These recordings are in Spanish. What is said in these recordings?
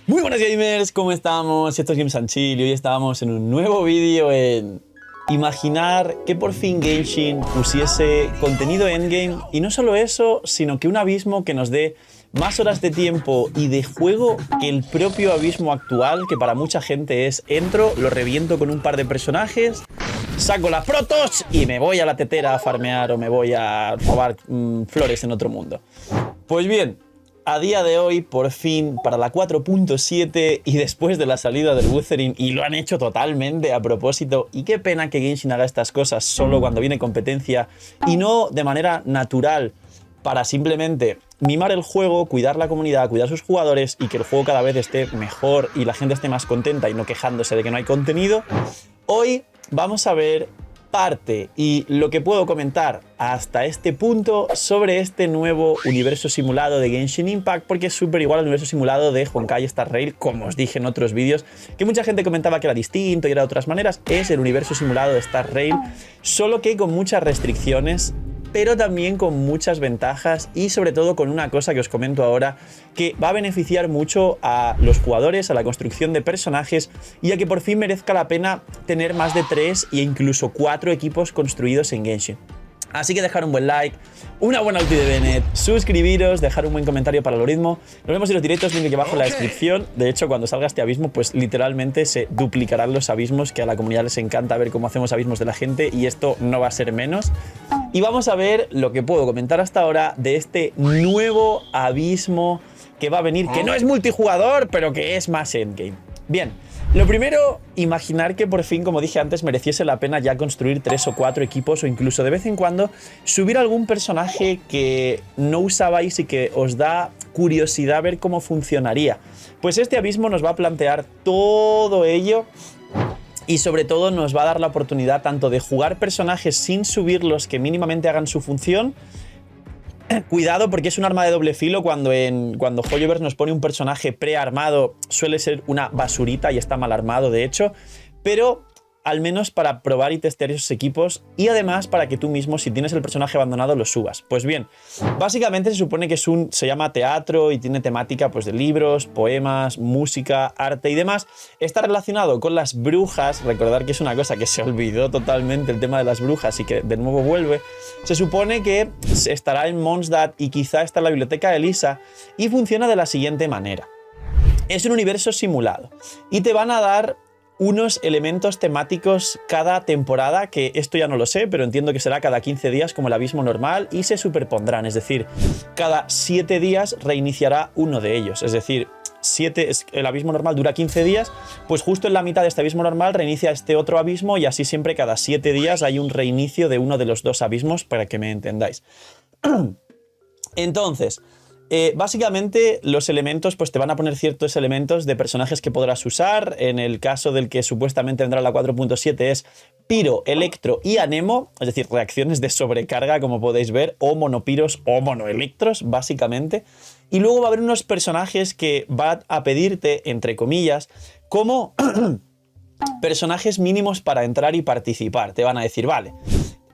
Muy buenas gamers, ¿cómo estamos? Esto es Games and Chill y hoy estamos en un nuevo vídeo en imaginar que por fin Genshin pusiese contenido endgame y no solo eso, sino que un abismo que nos dé más horas de tiempo y de juego que el propio abismo actual, que para mucha gente es entro, lo reviento con un par de personajes, saco las protos y me voy a la tetera a farmear o me voy a robar flores en otro mundo. Pues bien, a día de hoy, por fin, para la 4.7 y después de la salida del Wuthering, y lo han hecho totalmente a propósito, y qué pena que Genshin haga estas cosas solo cuando viene competencia y no de manera natural para simplemente mimar el juego, cuidar la comunidad, cuidar a sus jugadores y que el juego cada vez esté mejor y la gente esté más contenta y no quejándose de que no hay contenido. Hoy vamos a ver parte y lo que puedo comentar hasta este punto sobre este nuevo universo simulado de Genshin Impact, porque es súper igual al universo simulado de Honkai Star Rail, como os dije en otros vídeos, que mucha gente comentaba que era distinto y era de otras maneras. Es el universo simulado de Star Rail, solo que con muchas restricciones, pero también con muchas ventajas y sobre todo con una cosa que os comento ahora que va a beneficiar mucho a los jugadores, a la construcción de personajes y a que por fin merezca la pena tener más de 3 e incluso 4 equipos construidos en Genshin. Así que dejar un buen like, una buena ulti de Bennett, suscribiros, dejar un buen comentario para el algoritmo. Nos vemos en los directos, link aquí abajo en la descripción. De hecho, cuando salga este abismo, pues literalmente se duplicarán los abismos, que a la comunidad les encanta ver cómo hacemos abismos de la gente y esto no va a ser menos. Y vamos a ver lo que puedo comentar hasta ahora de este nuevo abismo que va a venir, que no es multijugador, pero que es más endgame. Bien, lo primero, imaginar que por fin, como dije antes, mereciese la pena ya construir 3 o 4 equipos o incluso de vez en cuando subir algún personaje que no usabais y que os da curiosidad ver cómo funcionaría. Pues este abismo nos va a plantear todo ello. Y sobre todo nos va a dar la oportunidad tanto de jugar personajes sin subirlos que mínimamente hagan su función. Cuidado porque es un arma de doble filo cuando Hoyoverse nos pone un personaje prearmado suele ser una basurita y está mal armado de hecho, pero al menos para probar y testear esos equipos y además para que tú mismo, si tienes el personaje abandonado, lo subas. Pues bien, básicamente se supone que se llama teatro y tiene temática pues, de libros, poemas, música, arte y demás. Está relacionado con las brujas, recordar que es una cosa que se olvidó totalmente el tema de las brujas y que de nuevo vuelve. Se supone que estará en Mondstadt y quizá está en la biblioteca de Lisa y funciona de la siguiente manera. Es un universo simulado y te van a dar unos elementos temáticos cada temporada, que esto ya no lo sé, pero entiendo que será cada 15 días como el abismo normal y se superpondrán, es decir, cada 7 días reiniciará uno de ellos, es decir, el abismo normal dura 15 días, pues justo en la mitad de este abismo normal reinicia este otro abismo y así siempre cada 7 días hay un reinicio de uno de los dos abismos para que me entendáis. Entonces, básicamente los elementos pues te van a poner ciertos elementos de personajes que podrás usar. En el caso del que supuestamente vendrá la 4.7 es Piro, Electro y Anemo, es decir, reacciones de sobrecarga como podéis ver, o monopiros o monoelectros básicamente. Y luego va a haber unos personajes que van a pedirte, entre comillas, como personajes mínimos para entrar y participar. Te van a decir, vale,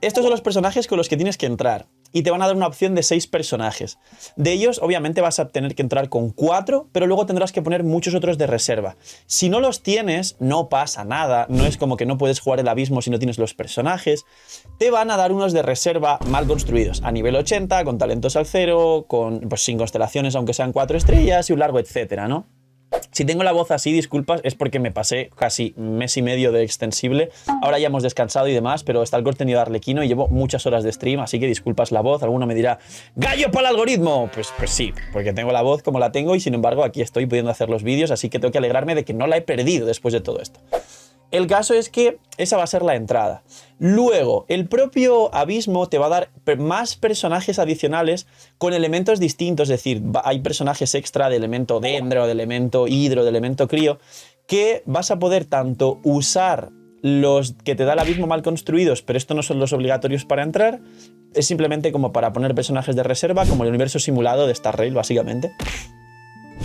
estos son los personajes con los que tienes que entrar. Y te van a dar una opción de 6 personajes. De ellos, obviamente, vas a tener que entrar con 4, pero luego tendrás que poner muchos otros de reserva. Si no los tienes, no pasa nada. No es como que no puedes jugar el abismo si no tienes los personajes. Te van a dar unos de reserva mal construidos, a nivel 80, con talentos al 0, pues sin constelaciones, aunque sean 4 estrellas y un largo etcétera, ¿no? Si tengo la voz así, disculpas, es porque me pasé casi mes y medio de extensible. Ahora ya hemos descansado y demás, pero está el contenido de Arlequino y llevo muchas horas de stream, así que disculpas la voz. Alguno me dirá, ¡gallo para el algoritmo! Pues sí, porque tengo la voz como la tengo y sin embargo aquí estoy pudiendo hacer los vídeos, así que tengo que alegrarme de que no la he perdido después de todo esto. El caso es que esa va a ser la entrada. Luego, el propio abismo te va a dar más personajes adicionales con elementos distintos, es decir, hay personajes extra de elemento dendro, de elemento hidro, de elemento crío, que vas a poder tanto usar los que te da el abismo mal construidos, pero estos no son los obligatorios para entrar, es simplemente como para poner personajes de reserva, como el universo simulado de Star Rail, básicamente.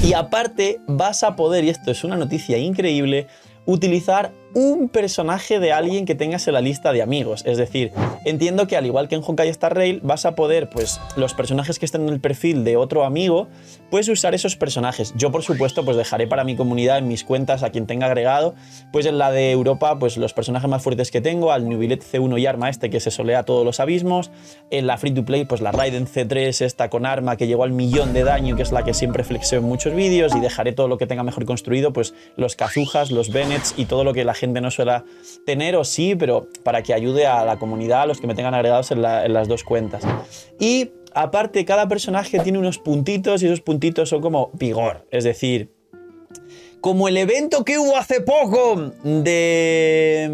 Y aparte vas a poder, y esto es una noticia increíble, utilizar un personaje de alguien que tengas en la lista de amigos. Es decir, entiendo que al igual que en Honkai Star Rail vas a poder, pues los personajes que estén en el perfil de otro amigo, puedes usar esos personajes. Yo por supuesto pues dejaré para mi comunidad en mis cuentas a quien tenga agregado, pues en la de Europa pues los personajes más fuertes que tengo, al Nubilet C1 y arma este que se solea todos los abismos, en la free to play pues la Raiden C3 esta con arma que llegó al 1.000.000 de daño, que es la que siempre flexeo en muchos vídeos, y dejaré todo lo que tenga mejor construido, pues los Kazuhas, los Bennets y todo lo que la gente no suele tener, o sí, pero para que ayude a la comunidad, a los que me tengan agregados en las dos cuentas. Y aparte, cada personaje tiene unos puntitos y esos puntitos son como vigor, es decir, como el evento que hubo hace poco de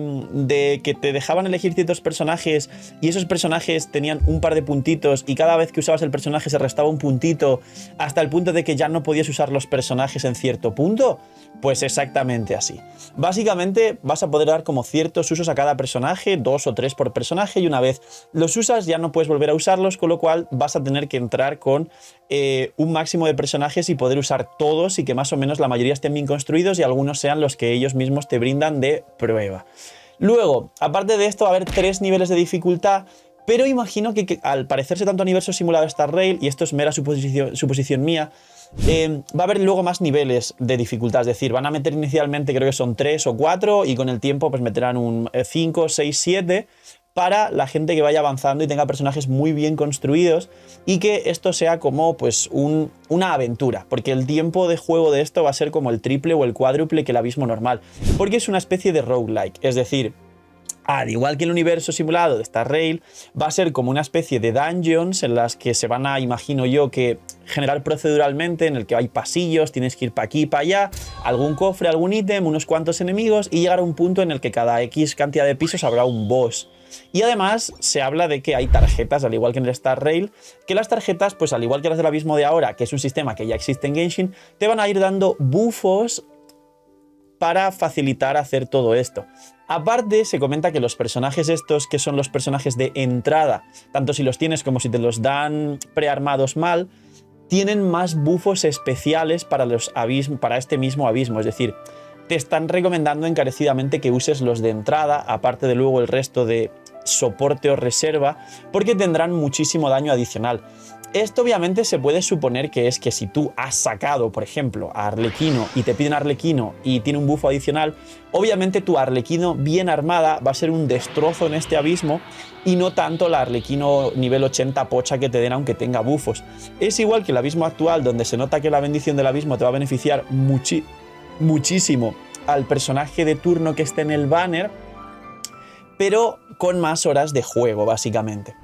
que te dejaban elegir ciertos personajes y esos personajes tenían un par de puntitos y cada vez que usabas el personaje se restaba un puntito hasta el punto de que ya no podías usar los personajes en cierto punto. Pues exactamente así. Básicamente vas a poder dar como ciertos usos a cada personaje, 2 o 3 por personaje, y una vez los usas ya no puedes volver a usarlos, con lo cual vas a tener que entrar con un máximo de personajes y poder usar todos y que más o menos la mayoría estén bien construidos y algunos sean los que ellos mismos te brindan de prueba. Luego, aparte de esto, va a haber 3 niveles de dificultad, pero imagino que al parecerse tanto a Universo Simulado Star Rail, y esto es mera suposición mía, va a haber luego más niveles de dificultad, es decir, van a meter inicialmente creo que son 3 o 4 y con el tiempo pues meterán un 5, 6, 7 para la gente que vaya avanzando y tenga personajes muy bien construidos y que esto sea como pues una aventura, porque el tiempo de juego de esto va a ser como el triple o el cuádruple que el abismo normal, porque es una especie de roguelike, es decir, al igual que el universo simulado de Star Rail, va a ser como una especie de dungeons en las que se van a, imagino yo, que generar proceduralmente, en el que hay pasillos, tienes que ir para aquí, para allá, algún cofre, algún ítem, unos cuantos enemigos y llegar a un punto en el que cada X cantidad de pisos habrá un boss. Y además se habla de que hay tarjetas, al igual que en el Star Rail, que las tarjetas, pues al igual que las del abismo de ahora, que es un sistema que ya existe en Genshin, te van a ir dando buffos para facilitar hacer todo esto. Aparte, se comenta que los personajes estos, que son los personajes de entrada, tanto si los tienes como si te los dan prearmados mal, tienen más buffos especiales para este mismo abismo, es decir, te están recomendando encarecidamente que uses los de entrada, aparte de luego el resto de soporte o reserva, porque tendrán muchísimo daño adicional. Esto obviamente se puede suponer que es que si tú has sacado, por ejemplo, a Arlequino y te piden Arlequino y tiene un bufo adicional, obviamente tu Arlequino bien armada va a ser un destrozo en este abismo y no tanto la Arlequino nivel 80 pocha que te den aunque tenga bufos. Es igual que el abismo actual, donde se nota que la bendición del abismo te va a beneficiar muchísimo al personaje de turno que esté en el banner, pero con más horas de juego, básicamente.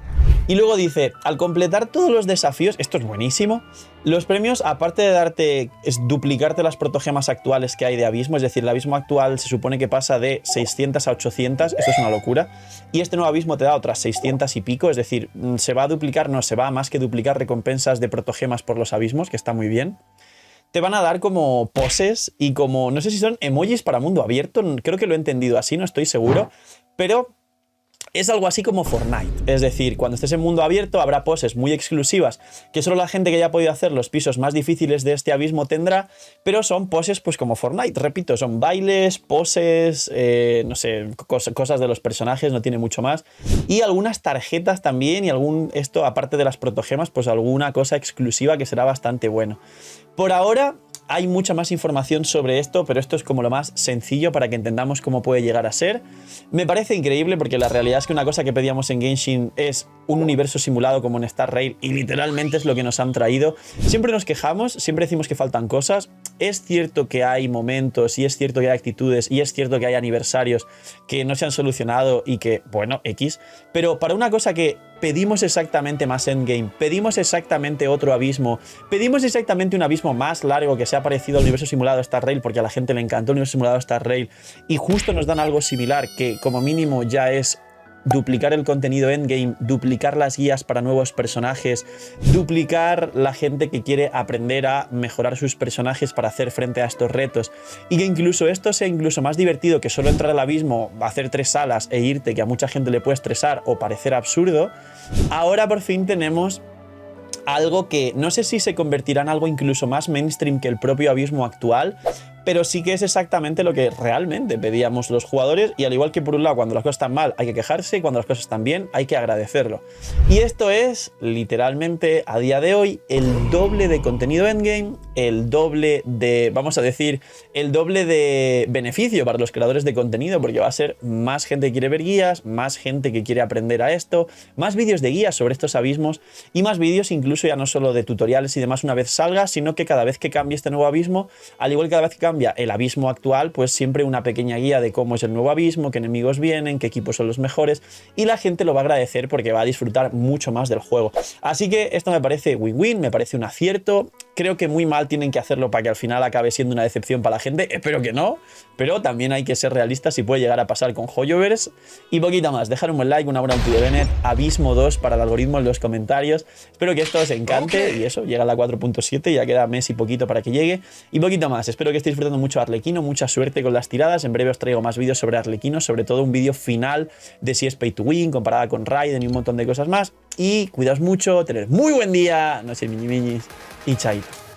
Y luego dice, al completar todos los desafíos, esto es buenísimo, los premios, aparte de darte, es duplicarte las protogemas actuales que hay de abismo, es decir, el abismo actual se supone que pasa de 600 a 800, esto es una locura, y este nuevo abismo te da otras 600 y pico, es decir, se va a duplicar, no, se va a más que duplicar recompensas de protogemas por los abismos, que está muy bien. Te van a dar como poses y como, no sé si son emojis para mundo abierto, creo que lo he entendido así, no estoy seguro, pero es algo así como Fortnite, es decir, cuando estés en mundo abierto habrá poses muy exclusivas que solo la gente que haya podido hacer los pisos más difíciles de este abismo tendrá, pero son poses pues como Fortnite, repito, son bailes, poses, no sé, cosas de los personajes, no tiene mucho más, y algunas tarjetas también y esto aparte de las protogemas, pues alguna cosa exclusiva que será bastante bueno. Por ahora hay mucha más información sobre esto, pero esto es como lo más sencillo para que entendamos cómo puede llegar a ser. Me parece increíble porque la realidad es que una cosa que pedíamos en Genshin es un universo simulado como en Star Rail y literalmente es lo que nos han traído. Siempre nos quejamos, siempre decimos que faltan cosas. Es cierto que hay momentos y es cierto que hay actitudes y es cierto que hay aniversarios que no se han solucionado y que, bueno, X. Pero para una cosa que pedimos exactamente más endgame, pedimos exactamente otro abismo, pedimos exactamente un abismo más largo que sea parecido al universo simulado Star Rail porque a la gente le encantó el universo simulado Star Rail y justo nos dan algo similar que como mínimo ya es duplicar el contenido endgame, duplicar las guías para nuevos personajes, duplicar la gente que quiere aprender a mejorar sus personajes para hacer frente a estos retos y que incluso esto sea incluso más divertido que solo entrar al abismo, hacer 3 salas e irte, que a mucha gente le puede estresar o parecer absurdo. Ahora por fin tenemos algo que no sé si se convertirá en algo incluso más mainstream que el propio abismo actual, pero sí que es exactamente lo que realmente pedíamos los jugadores, y al igual que por un lado cuando las cosas están mal hay que quejarse, y cuando las cosas están bien hay que agradecerlo. Y esto es literalmente a día de hoy el doble de contenido endgame, el doble de, vamos a decir, el doble de beneficio para los creadores de contenido, porque va a ser más gente que quiere ver guías, más gente que quiere aprender a esto, más vídeos de guías sobre estos abismos y más vídeos incluso ya no solo de tutoriales y demás una vez salga, sino que cada vez que cambie este nuevo abismo, al igual que cada vez que cambia el abismo actual, pues siempre una pequeña guía de cómo es el nuevo abismo, qué enemigos vienen, qué equipos son los mejores, y la gente lo va a agradecer porque va a disfrutar mucho más del juego. Así que esto me parece win-win, me parece un acierto. Creo que muy mal tienen que hacerlo para que al final acabe siendo una decepción para la gente. Espero que no, pero también hay que ser realistas y puede llegar a pasar con Hoyoverse. Y poquito más, dejar un buen like, una buena ulti de Bennett, Abismo 2 para el algoritmo en los comentarios. Espero que esto os encante y eso, llega a la 4.7, ya queda mes y poquito para que llegue. Y poquito más, espero que estéis disfrutando mucho de Arlequino, mucha suerte con las tiradas. En breve os traigo más vídeos sobre Arlequino, sobre todo un vídeo final de si es pay to win, comparada con Raiden y un montón de cosas más. Y cuidaos mucho, tener muy buen día, no sé, miñi miñis y chaito.